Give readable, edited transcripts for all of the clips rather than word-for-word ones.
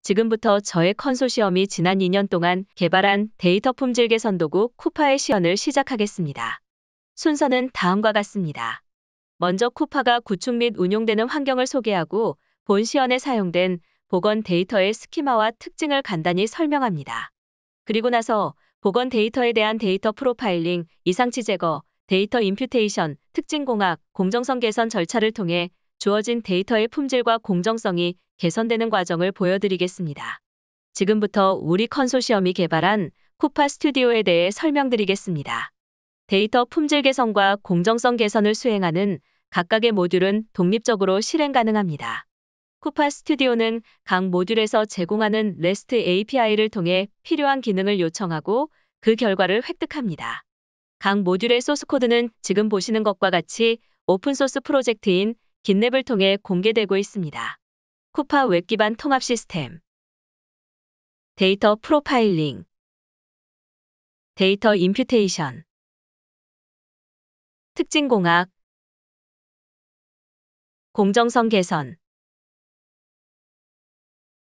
지금부터 저의 컨소시엄이 지난 2년 동안 개발한 데이터 품질 개선 도구 쿠파의 시연을 시작하겠습니다. 순서는 다음과 같습니다. 먼저 쿠파가 구축 및 운용되는 환경을 소개하고 본 시연에 사용된 보건 데이터의 스키마와 특징을 간단히 설명합니다. 그리고 나서 보건 데이터에 대한 데이터 프로파일링, 이상치 제거, 데이터 임퓨테이션, 특징 공학, 공정성 개선 절차를 통해 주어진 데이터의 품질과 공정성이 개선되는 과정을 보여드리겠습니다. 지금부터 우리 컨소시엄이 개발한 쿠파 스튜디오에 대해 설명드리겠습니다. 데이터 품질 개선과 공정성 개선을 수행하는 각각의 모듈은 독립적으로 실행 가능합니다. 쿠파 스튜디오는 각 모듈에서 제공하는 REST API를 통해 필요한 기능을 요청하고 그 결과를 획득합니다. 각 모듈의 소스 코드는 지금 보시는 것과 같이 오픈소스 프로젝트인 깃랩을 통해 공개되고 있습니다. 쿠파 웹 기반 통합 시스템, 데이터 프로파일링, 데이터 임퓨테이션, 특징 공학, 공정성 개선.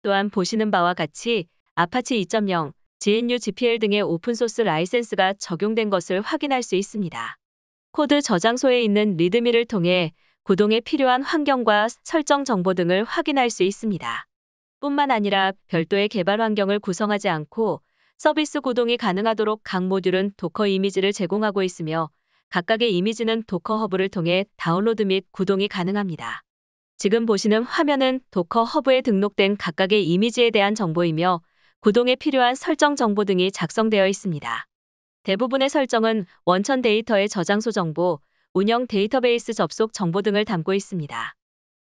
또한 보시는 바와 같이 아파치 2.0, GNU GPL 등의 오픈소스 라이센스가 적용된 것을 확인할 수 있습니다. 코드 저장소에 있는 리드미를 통해 구동에 필요한 환경과 설정 정보 등을 확인할 수 있습니다. 뿐만 아니라 별도의 개발 환경을 구성하지 않고 서비스 구동이 가능하도록 각 모듈은 도커 이미지를 제공하고 있으며 각각의 이미지는 도커 허브를 통해 다운로드 및 구동이 가능합니다. 지금 보시는 화면은 도커 허브에 등록된 각각의 이미지에 대한 정보이며 구동에 필요한 설정 정보 등이 작성되어 있습니다. 대부분의 설정은 원천 데이터의 저장소 정보, 운영 데이터베이스 접속 정보 등을 담고 있습니다.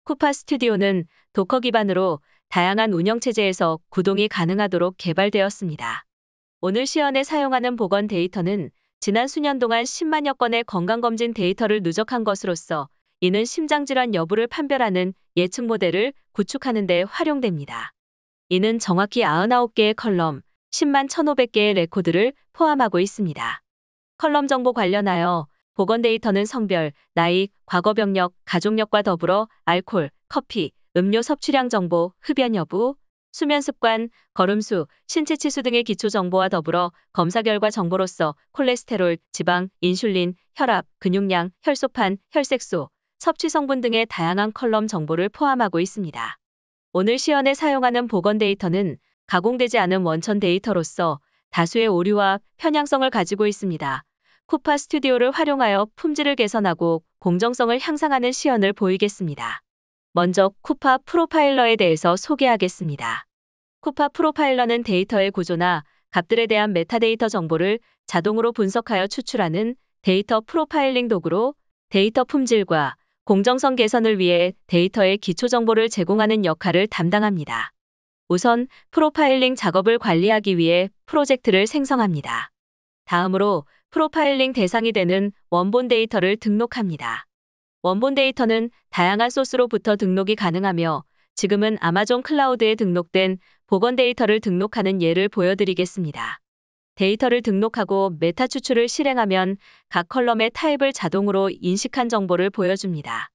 쿠파 스튜디오는 도커 기반으로 다양한 운영체제에서 구동이 가능하도록 개발되었습니다. 오늘 시연에 사용하는 보건 데이터는 지난 수년 동안 10만여 건의 건강검진 데이터를 누적한 것으로서 이는 심장질환 여부를 판별하는 예측 모델을 구축하는 데 활용됩니다. 이는 정확히 99개의 컬럼, 10만 1,500개의 레코드를 포함하고 있습니다. 컬럼 정보 관련하여 보건 데이터는 성별, 나이, 과거 병력, 가족력과 더불어 알코올, 커피, 음료 섭취량 정보, 흡연 여부, 수면 습관, 걸음수, 신체 치수 등의 기초 정보와 더불어 검사 결과 정보로서 콜레스테롤, 지방, 인슐린, 혈압, 근육량, 혈소판, 혈색소, 섭취 성분 등의 다양한 컬럼 정보를 포함하고 있습니다. 오늘 시연에 사용하는 보건 데이터는 가공되지 않은 원천 데이터로서 다수의 오류와 편향성을 가지고 있습니다. 쿠파 스튜디오를 활용하여 품질을 개선하고 공정성을 향상하는 시연을 보이겠습니다. 먼저 쿠파 프로파일러에 대해서 소개하겠습니다. 쿠파 프로파일러는 데이터의 구조나 값들에 대한 메타데이터 정보를 자동으로 분석하여 추출하는 데이터 프로파일링 도구로 데이터 품질과 공정성 개선을 위해 데이터의 기초 정보를 제공하는 역할을 담당합니다. 우선 프로파일링 작업을 관리하기 위해 프로젝트를 생성합니다. 다음으로 프로파일링 대상이 되는 원본 데이터를 등록합니다. 원본 데이터는 다양한 소스로부터 등록이 가능하며 지금은 아마존 클라우드에 등록된 보건 데이터를 등록하는 예를 보여드리겠습니다. 데이터를 등록하고 메타 추출을 실행하면 각 컬럼의 타입을 자동으로 인식한 정보를 보여줍니다.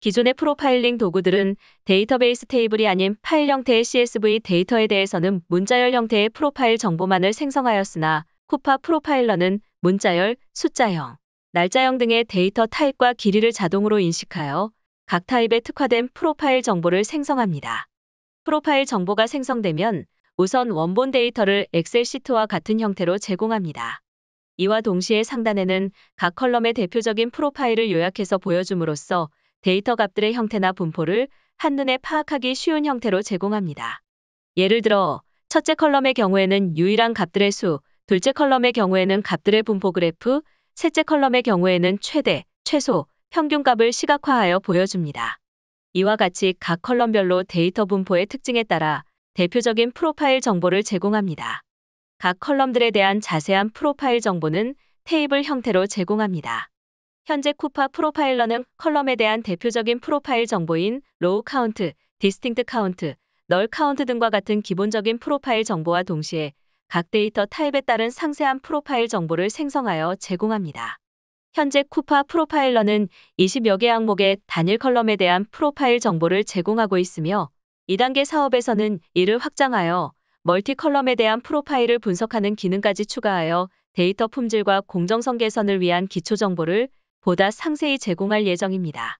기존의 프로파일링 도구들은 데이터베이스 테이블이 아닌 파일 형태의 CSV 데이터에 대해서는 문자열 형태의 프로파일 정보만을 생성하였으나 쿠파 프로파일러는 문자열, 숫자형, 날짜형 등의 데이터 타입과 길이를 자동으로 인식하여 각 타입에 특화된 프로파일 정보를 생성합니다. 프로파일 정보가 생성되면 우선 원본 데이터를 엑셀 시트와 같은 형태로 제공합니다. 이와 동시에 상단에는 각 컬럼의 대표적인 프로파일을 요약해서 보여줌으로써 데이터 값들의 형태나 분포를 한눈에 파악하기 쉬운 형태로 제공합니다. 예를 들어 첫째 컬럼의 경우에는 유일한 값들의 수, 둘째 컬럼의 경우에는 값들의 분포 그래프, 셋째 컬럼의 경우에는 최대, 최소, 평균값을 시각화하여 보여줍니다. 이와 같이 각 컬럼별로 데이터 분포의 특징에 따라 대표적인 프로파일 정보를 제공합니다. 각 컬럼들에 대한 자세한 프로파일 정보는 테이블 형태로 제공합니다. 현재 쿠파 프로파일러는 컬럼에 대한 대표적인 프로파일 정보인 로우 카운트, 디스팅트 카운트, 널 카운트 등과 같은 기본적인 프로파일 정보와 동시에 각 데이터 타입에 따른 상세한 프로파일 정보를 생성하여 제공합니다. 현재 쿠파 프로파일러는 20여 개 항목의 단일 컬럼에 대한 프로파일 정보를 제공하고 있으며 2단계 사업에서는 이를 확장하여 멀티 컬럼에 대한 프로파일을 분석하는 기능까지 추가하여 데이터 품질과 공정성 개선을 위한 기초 정보를 보다 상세히 제공할 예정입니다.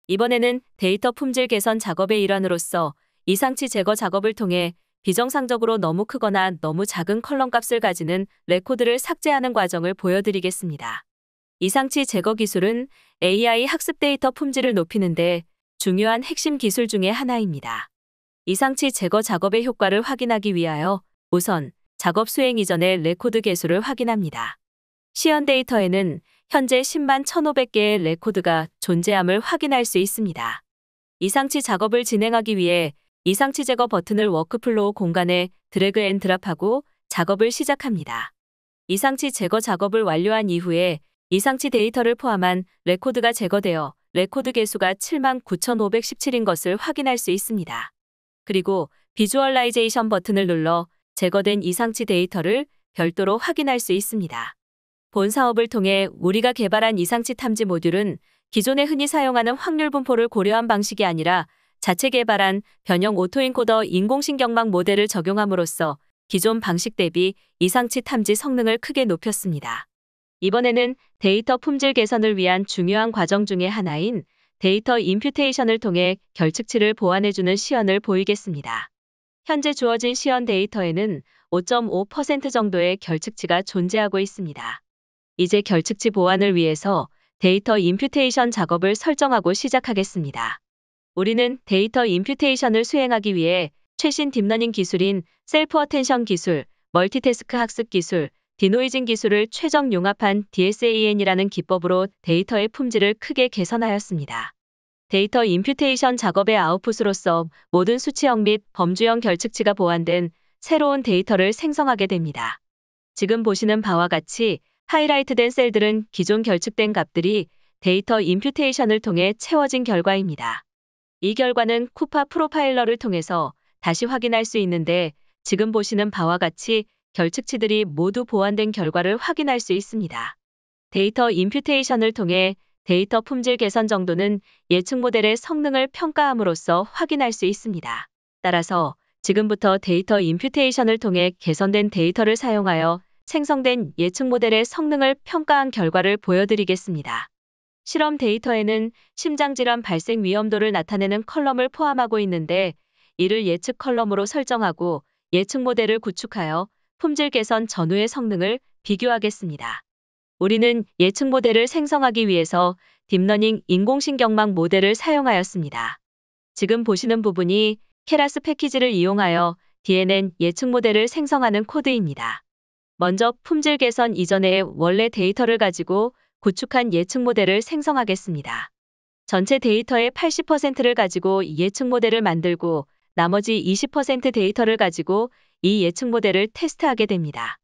이번에는 데이터 품질 개선 작업의 일환으로서 이상치 제거 작업을 통해 비정상적으로 너무 크거나 너무 작은 컬럼 값을 가지는 레코드를 삭제하는 과정을 보여드리겠습니다. 이상치 제거 기술은 AI 학습 데이터 품질을 높이는 데 중요한 핵심 기술 중의 하나입니다. 이상치 제거 작업의 효과를 확인하기 위하여 우선 작업 수행 이전의 레코드 개수를 확인합니다. 시연 데이터에는 현재 10만 1,500개의 레코드가 존재함을 확인할 수 있습니다. 이상치 작업을 진행하기 위해 이상치 제거 버튼을 워크플로우 공간에 드래그 앤 드랍하고 작업을 시작합니다. 이상치 제거 작업을 완료한 이후에 이상치 데이터를 포함한 레코드가 제거되어 레코드 개수가 79,517인 것을 확인할 수 있습니다. 그리고 비주얼라이제이션 버튼을 눌러 제거된 이상치 데이터를 별도로 확인할 수 있습니다. 본 사업을 통해 우리가 개발한 이상치 탐지 모듈은 기존에 흔히 사용하는 확률 분포를 고려한 방식이 아니라 자체 개발한 변형 오토인코더 인공신경망 모델을 적용함으로써 기존 방식 대비 이상치 탐지 성능을 크게 높였습니다. 이번에는 데이터 품질 개선을 위한 중요한 과정 중의 하나인 데이터 임퓨테이션을 통해 결측치를 보완해주는 시연을 보이겠습니다. 현재 주어진 시연 데이터에는 5.5% 정도의 결측치가 존재하고 있습니다. 이제 결측치 보완을 위해서 데이터 임퓨테이션 작업을 설정하고 시작하겠습니다. 우리는 데이터 임퓨테이션을 수행하기 위해 최신 딥러닝 기술인 셀프 어텐션 기술, 멀티태스크 학습 기술, 디노이징 기술을 최적 융합한 DSAN이라는 기법으로 데이터의 품질을 크게 개선하였습니다. 데이터 임퓨테이션 작업의 아웃풋으로서 모든 수치형 및 범주형 결측치가 보완된 새로운 데이터를 생성하게 됩니다. 지금 보시는 바와 같이 하이라이트된 셀들은 기존 결측된 값들이 데이터 임퓨테이션을 통해 채워진 결과입니다. 이 결과는 쿠파 프로파일러를 통해서 다시 확인할 수 있는데 지금 보시는 바와 같이 결측치들이 모두 보완된 결과를 확인할 수 있습니다. 데이터 임퓨테이션을 통해 데이터 품질 개선 정도는 예측 모델의 성능을 평가함으로써 확인할 수 있습니다. 따라서 지금부터 데이터 임퓨테이션을 통해 개선된 데이터를 사용하여 생성된 예측 모델의 성능을 평가한 결과를 보여드리겠습니다. 실험 데이터에는 심장질환 발생 위험도를 나타내는 컬럼을 포함하고 있는데 이를 예측 컬럼으로 설정하고 예측 모델을 구축하여 품질 개선 전후의 성능을 비교하겠습니다. 우리는 예측 모델을 생성하기 위해서 딥러닝 인공신경망 모델을 사용하였습니다. 지금 보시는 부분이 케라스 패키지를 이용하여 DNN 예측 모델을 생성하는 코드입니다. 먼저 품질 개선 이전의 원래 데이터를 가지고 구축한 예측 모델을 생성하겠습니다. 전체 데이터의 80%를 가지고 예측 모델을 만들고 나머지 20% 데이터를 가지고 이 예측 모델을 테스트하게 됩니다.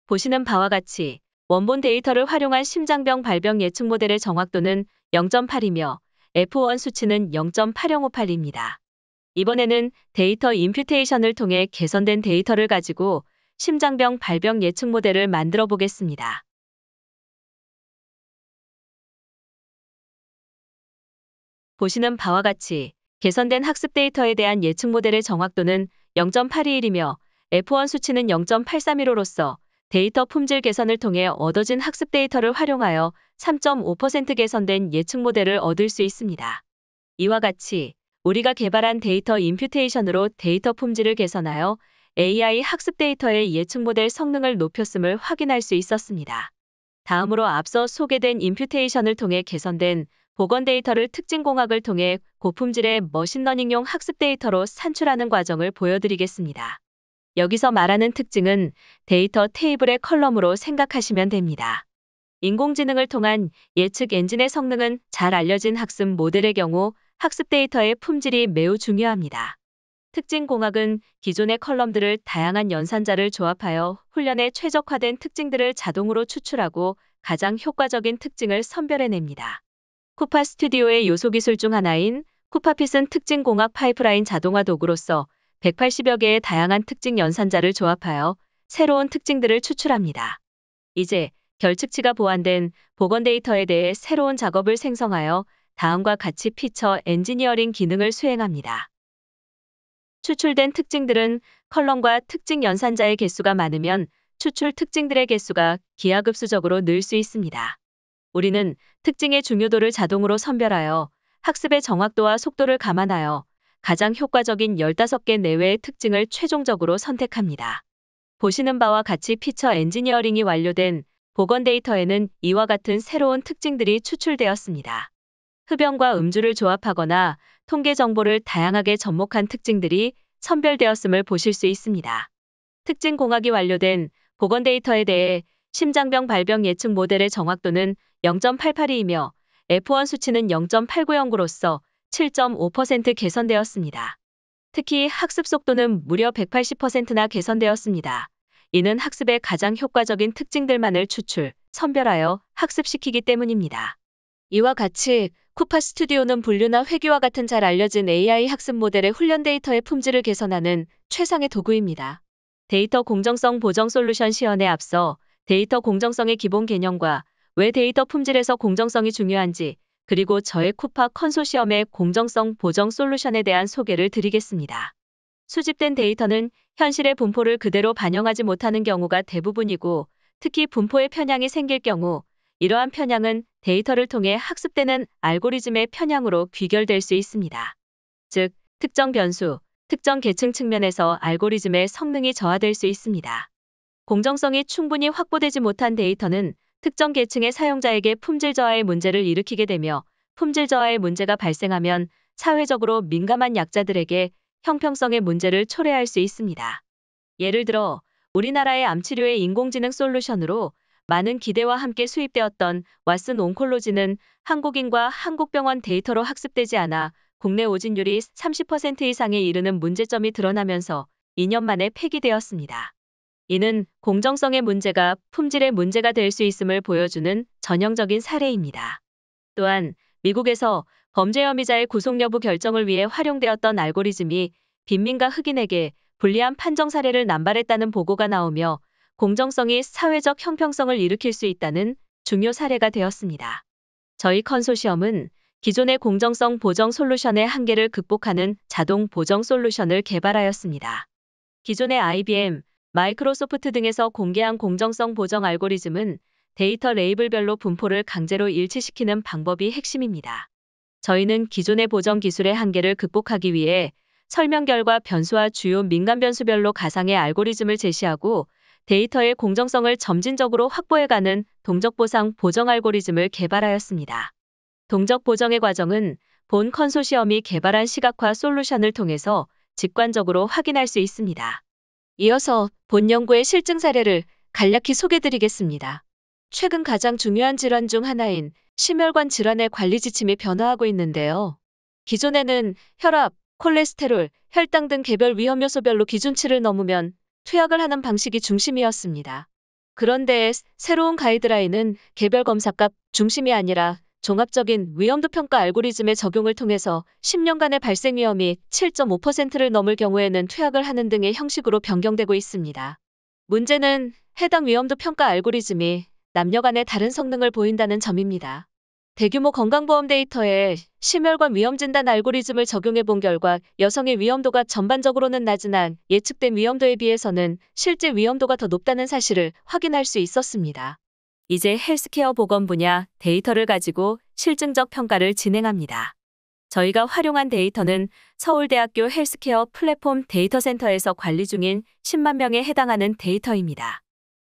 보시는 바와 같이 원본 데이터를 활용한 심장병 발병 예측 모델의 정확도는 0.8이며 F1 수치는 0.8058입니다. 이번에는 데이터 임퓨테이션을 통해 개선된 데이터를 가지고 심장병 발병 예측 모델을 만들어 보겠습니다. 보시는 바와 같이 개선된 학습 데이터에 대한 예측 모델의 정확도는 0.821이며 F1 수치는 0.831호로서 데이터 품질 개선을 통해 얻어진 학습 데이터를 활용하여 3.5% 개선된 예측 모델을 얻을 수 있습니다. 이와 같이 우리가 개발한 데이터 임퓨테이션으로 데이터 품질을 개선하여 AI 학습 데이터의 예측 모델 성능을 높였음을 확인할 수 있었습니다. 다음으로 앞서 소개된 임퓨테이션을 통해 개선된 보건 데이터를 특징 공학을 통해 고품질의 머신러닝용 학습 데이터로 산출하는 과정을 보여드리겠습니다. 여기서 말하는 특징은 데이터 테이블의 컬럼으로 생각하시면 됩니다. 인공지능을 통한 예측 엔진의 성능은 잘 알려진 학습 모델의 경우 학습 데이터의 품질이 매우 중요합니다. 특징 공학은 기존의 컬럼들을 다양한 연산자를 조합하여 훈련에 최적화된 특징들을 자동으로 추출하고 가장 효과적인 특징을 선별해냅니다. 쿠파 스튜디오의 요소 기술 중 하나인 쿠파핏은 특징 공학 파이프라인 자동화 도구로서 180여 개의 다양한 특징 연산자를 조합하여 새로운 특징들을 추출합니다. 이제 결측치가 보완된 보건 데이터에 대해 새로운 작업을 생성하여 다음과 같이 피처 엔지니어링 기능을 수행합니다. 추출된 특징들은 컬럼과 특징 연산자의 개수가 많으면 추출 특징들의 개수가 기하급수적으로 늘 수 있습니다. 우리는 특징의 중요도를 자동으로 선별하여 학습의 정확도와 속도를 감안하여 가장 효과적인 15개 내외의 특징을 최종적으로 선택합니다. 보시는 바와 같이 피처 엔지니어링이 완료된 복원 데이터에는 이와 같은 새로운 특징들이 추출되었습니다. 흡연과 음주를 조합하거나 통계 정보를 다양하게 접목한 특징들이 선별되었음을 보실 수 있습니다. 특징 공학이 완료된 복원 데이터에 대해 심장병 발병 예측 모델의 정확도는 0.88이이며 F1 수치는 0.890으로서 7.5% 개선되었습니다. 특히 학습 속도는 무려 180%나 개선되었습니다. 이는 학습의 가장 효과적인 특징들만을 추출, 선별하여 학습시키기 때문입니다. 이와 같이 쿠파 스튜디오는 분류나 회귀와 같은 잘 알려진 AI 학습 모델의 훈련 데이터의 품질을 개선하는 최상의 도구입니다. 데이터 공정성 보정 솔루션 시연에 앞서 데이터 공정성의 기본 개념과 왜 데이터 품질에서 공정성이 중요한지, 그리고 저의 쿠파 컨소시엄의 공정성 보정 솔루션에 대한 소개를 드리겠습니다. 수집된 데이터는 현실의 분포를 그대로 반영하지 못하는 경우가 대부분이고, 특히 분포의 편향이 생길 경우 이러한 편향은 데이터를 통해 학습되는 알고리즘의 편향으로 귀결될 수 있습니다. 즉, 특정 변수, 특정 계층 측면에서 알고리즘의 성능이 저하될 수 있습니다. 공정성이 충분히 확보되지 못한 데이터는 특정 계층의 사용자에게 품질 저하의 문제를 일으키게 되며, 품질 저하의 문제가 발생하면 사회적으로 민감한 약자들에게 형평성의 문제를 초래할 수 있습니다. 예를 들어 우리나라의 암치료의 인공지능 솔루션으로 많은 기대와 함께 수입되었던 왓슨 온콜로지는 한국인과 한국병원 데이터로 학습되지 않아 국내 오진율이 30% 이상에 이르는 문제점이 드러나면서 2년 만에 폐기되었습니다. 이는 공정성의 문제가 품질의 문제가 될 수 있음을 보여주는 전형적인 사례입니다. 또한 미국에서 범죄 혐의자의 구속 여부 결정을 위해 활용되었던 알고리즘이 빈민가 흑인에게 불리한 판정 사례를 남발했다는 보고가 나오며 공정성이 사회적 형평성을 일으킬 수 있다는 중요 사례가 되었습니다. 저희 컨소시엄은 기존의 공정성 보정 솔루션의 한계를 극복하는 자동 보정 솔루션을 개발하였습니다. 기존의 IBM, 마이크로소프트 등에서 공개한 공정성 보정 알고리즘은 데이터 레이블별로 분포를 강제로 일치시키는 방법이 핵심입니다. 저희는 기존의 보정 기술의 한계를 극복하기 위해 설명결과 변수와 주요 민감 변수별로 가상의 알고리즘을 제시하고 데이터의 공정성을 점진적으로 확보해가는 동적 보상 보정 알고리즘을 개발하였습니다. 동적 보정의 과정은 본 컨소시엄이 개발한 시각화 솔루션을 통해서 직관적으로 확인할 수 있습니다. 이어서 본 연구의 실증 사례를 간략히 소개드리겠습니다. 최근 가장 중요한 질환 중 하나인 심혈관 질환의 관리 지침이 변화하고 있는데요. 기존에는 혈압, 콜레스테롤, 혈당 등 개별 위험 요소별로 기준치를 넘으면 투약을 하는 방식이 중심이었습니다. 그런데 새로운 가이드라인은 개별 검사값 중심이 아니라 종합적인 위험도 평가 알고리즘의 적용을 통해서 10년간의 발생 위험이 7.5%를 넘을 경우에는 투약을 하는 등의 형식으로 변경되고 있습니다. 문제는 해당 위험도 평가 알고리즘이 남녀 간의 다른 성능을 보인다는 점입니다. 대규모 건강보험 데이터에 심혈관 위험 진단 알고리즘을 적용해 본 결과 여성의 위험도가 전반적으로는 낮으나 예측된 위험도에 비해서는 실제 위험도가 더 높다는 사실을 확인할 수 있었습니다. 이제 헬스케어 보건 분야 데이터를 가지고 실증적 평가를 진행합니다. 저희가 활용한 데이터는 서울대학교 헬스케어 플랫폼 데이터센터에서 관리 중인 10만 명에 해당하는 데이터입니다.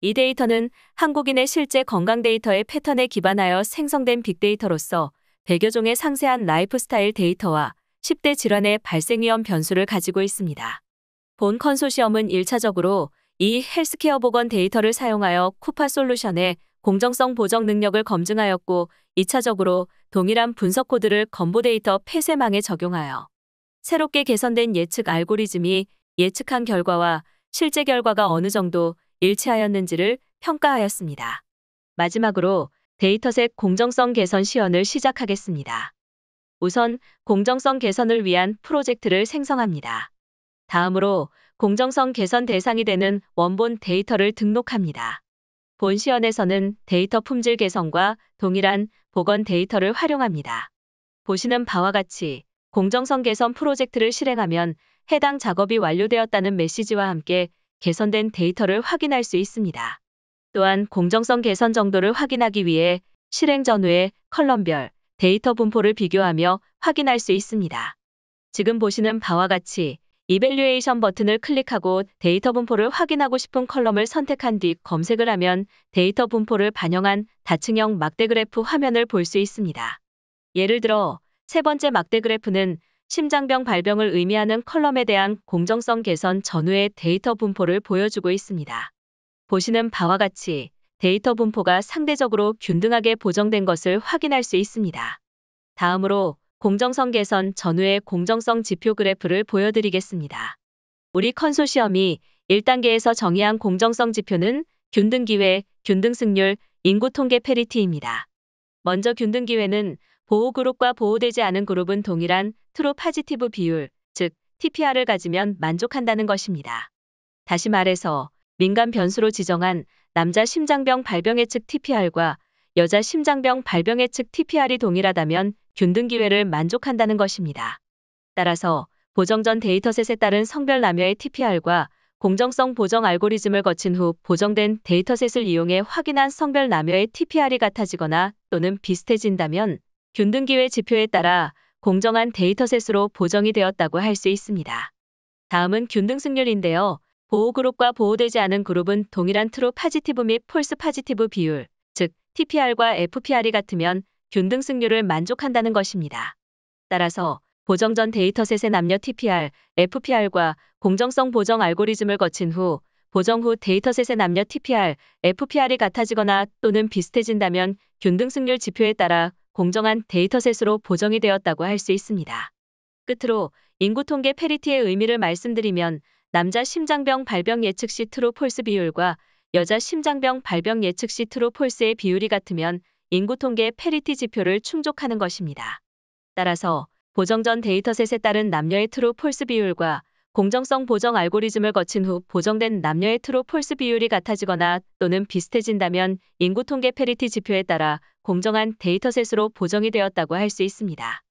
이 데이터는 한국인의 실제 건강 데이터의 패턴에 기반하여 생성된 빅데이터로서 100여 종의 상세한 라이프스타일 데이터와 10대 질환의 발생 위험 변수를 가지고 있습니다. 본 컨소시엄은 1차적으로 이 헬스케어 보건 데이터를 사용하여 쿠파 솔루션의 공정성 보정 능력을 검증하였고, 2차적으로 동일한 분석 코드를 건보 데이터 폐쇄망에 적용하여 새롭게 개선된 예측 알고리즘이 예측한 결과와 실제 결과가 어느 정도 일치하였는지를 평가하였습니다. 마지막으로 데이터셋 공정성 개선 시연을 시작하겠습니다. 우선 공정성 개선을 위한 프로젝트를 생성합니다. 다음으로 공정성 개선 대상이 되는 원본 데이터를 등록합니다. 본 시연에서는 데이터 품질 개선과 동일한 복원 데이터를 활용합니다. 보시는 바와 같이 공정성 개선 프로젝트를 실행하면 해당 작업이 완료되었다는 메시지와 함께 개선된 데이터를 확인할 수 있습니다. 또한 공정성 개선 정도를 확인하기 위해 실행 전후의 컬럼별 데이터 분포를 비교하며 확인할 수 있습니다. 지금 보시는 바와 같이 이밸류에이션 버튼을 클릭하고 데이터 분포를 확인하고 싶은 컬럼을 선택한 뒤 검색을 하면 데이터 분포를 반영한 다층형 막대 그래프 화면을 볼 수 있습니다. 예를 들어 세 번째 막대 그래프는 심장병 발병을 의미하는 컬럼에 대한 공정성 개선 전후의 데이터 분포를 보여주고 있습니다. 보시는 바와 같이 데이터 분포가 상대적으로 균등하게 보정된 것을 확인할 수 있습니다. 다음으로 공정성 개선 전후의 공정성 지표 그래프를 보여드리겠습니다. 우리 컨소시엄이 1단계에서 정의한 공정성 지표는 균등기회, 균등승률, 인구통계 페리티입니다. 먼저 균등기회는 보호그룹과 보호되지 않은 그룹은 동일한 트루 파지티브 비율, 즉 TPR을 가지면 만족한다는 것입니다. 다시 말해서 민간 변수로 지정한 남자 심장병 발병 예측 TPR과 여자 심장병 발병 예측 TPR이 동일하다면 균등기회를 만족한다는 것입니다. 따라서 보정 전 데이터셋에 따른 성별 남녀의 TPR과 공정성 보정 알고리즘을 거친 후 보정된 데이터셋을 이용해 확인한 성별 남녀의 TPR이 같아지거나 또는 비슷해진다면 균등기회 지표에 따라 공정한 데이터셋으로 보정이 되었다고 할 수 있습니다. 다음은 균등승률인데요. 보호그룹과 보호되지 않은 그룹은 동일한 트루 파지티브 및 폴스 파지티브 비율, 즉 TPR과 FPR이 같으면 균등승률을 만족한다는 것입니다. 따라서 보정 전 데이터셋의 남녀 TPR, FPR과 공정성 보정 알고리즘을 거친 후 보정 후 데이터셋의 남녀 TPR, FPR이 같아지거나 또는 비슷해진다면 균등승률 지표에 따라 공정한 데이터셋으로 보정이 되었다고 할 수 있습니다. 끝으로 인구통계 페리티의 의미를 말씀드리면 남자 심장병 발병 예측 시 트루 폴스 비율과 여자 심장병 발병 예측 시 트루 폴스의 비율이 같으면 인구통계 페리티 지표를 충족하는 것입니다. 따라서 보정 전 데이터셋에 따른 남녀의 트루 폴스 비율과 공정성 보정 알고리즘을 거친 후 보정된 남녀의 트루 폴스 비율이 같아지거나 또는 비슷해진다면 인구통계 페리티 지표에 따라 공정한 데이터셋으로 보정이 되었다고 할 수 있습니다.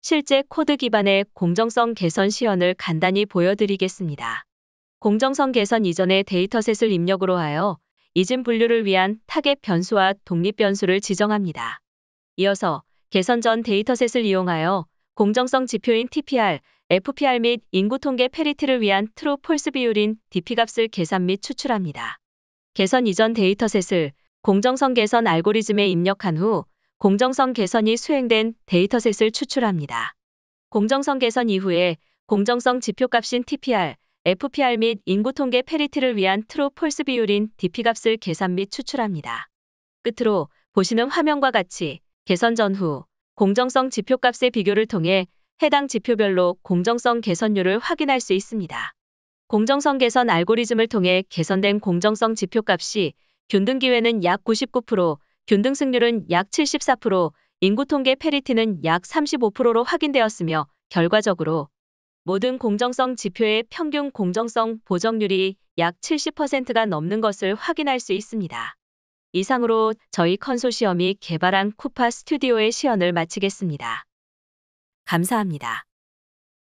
실제 코드 기반의 공정성 개선 시연을 간단히 보여드리겠습니다. 공정성 개선 이전의 데이터셋을 입력으로 하여 이진 분류를 위한 타겟 변수와 독립 변수를 지정합니다. 이어서 개선 전 데이터셋을 이용하여 공정성 지표인 TPR, FPR 및 인구통계 페리티를 위한 트루 폴스 비율인 DP 값을 계산 및 추출합니다. 개선 이전 데이터셋을 공정성 개선 알고리즘에 입력한 후 공정성 개선이 수행된 데이터셋을 추출합니다. 공정성 개선 이후에 공정성 지표값인 TPR, FPR 및 인구통계 페리티를 위한 트루 폴스 비율인 DP 값을 계산 및 추출합니다. 끝으로 보시는 화면과 같이 개선 전후 공정성 지표값의 비교를 통해 해당 지표별로 공정성 개선율을 확인할 수 있습니다. 공정성 개선 알고리즘을 통해 개선된 공정성 지표값이 균등기회는 약 99%, 균등승률은 약 74%, 인구통계 페리티는 약 35%로 확인되었으며 결과적으로 모든 공정성 지표의 평균 공정성 보정률이 약 70%가 넘는 것을 확인할 수 있습니다. 이상으로 저희 컨소시엄이 개발한 쿠파 스튜디오의 시연을 마치겠습니다. 감사합니다.